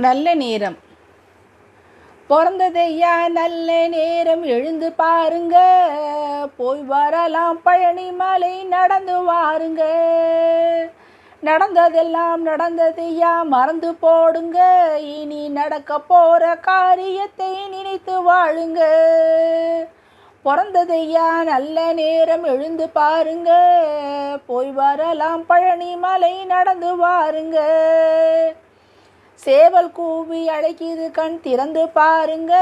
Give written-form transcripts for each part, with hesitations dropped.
நல்ல நேரம். பிறந்ததையா நல்ல நேரம், எழுந்து பாருங்க, போய் வரலாம் பழனி மலை, நடந்து வாருங்க. நடந்ததெல்லாம் நடந்ததையா மறந்து போடுங்க, இனி நடக்க போற காரியத்தை நினைத்து வாழுங்க. பிறந்ததையா நல்ல நேரம், எழுந்து பாருங்க, போய் வரலாம் பழனி மலை, நடந்து வாருங்க. சேவல் கூவி அழைக்கிது, கண் திறந்து பாருங்க,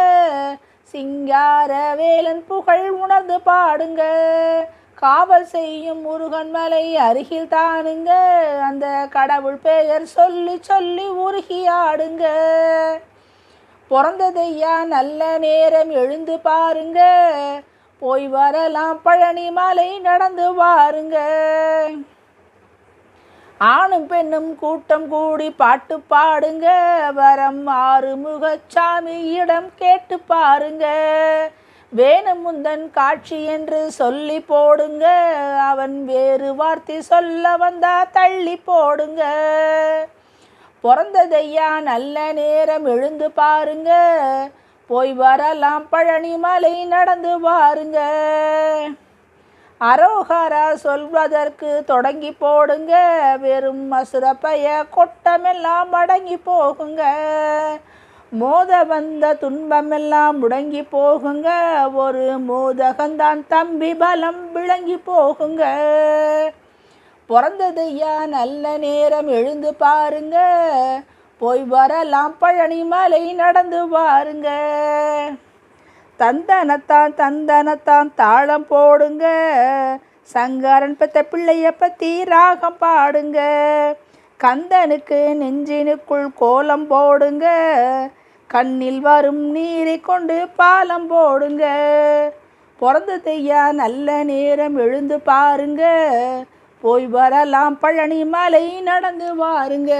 சிங்கார வேலன் புகழ் உணர்ந்து பாடுங்க. காவல் செய்யும் முருகன் மலை அருகில் தானுங்க, அந்த கடவுள் பெயர் சொல்லி சொல்லி உருகி ஆடுங்க. பிறந்ததையா நல்ல நேரம், எழுந்து பாருங்க, போய் வரலாம் பழனி மலை, நடந்து வாருங்க. ஆணும் பெண்ணும் கூட்டம் கூடி பாட்டு பாடுங்க, வரம் ஆறுமுகசாமியிடம் கேட்டு பாருங்க. வேணும் முந்தன் காட்சி என்று சொல்லி போடுங்க, அவன் வேறு வார்த்தை சொல்ல வந்தா தள்ளி போடுங்க. பிறந்ததையா நல்ல நேரம், எழுந்து பாருங்க, போய் வரலாம் பழனி மலை, நடந்து வாருங்க. அரோகரா சொல்வதற்கு தொடங்கி போடுங்க, வெறும் அசுரப்பைய கொட்டமெல்லாம் அடங்கி போகுங்க. மோத வந்த துன்பமெல்லாம் முடங்கி போகுங்க, ஒரு மோதகந்தான் தம்பி பலம் விளங்கி போகுங்க. பிறந்ததையா நல்ல நேரம், எழுந்து பாருங்க, போய் வரலாம் பழனி மலை, நடந்து வாருங்க. தந்தனத்தான் தந்தனத்தான் தாளம் போடுங்க, சங்கரன் பெத்த பிள்ளைய பற்றி ராகம் பாடுங்க. கந்தனுக்கு நெஞ்சினுக்குள் கோலம் போடுங்க, கண்ணில் வரும் நீரை கொண்டு பாலம் போடுங்க. பிறந்ததையா நல்ல நேரம், எழுந்து பாருங்க, போய் வரலாம் பழனி மலை, நடந்து வாருங்க.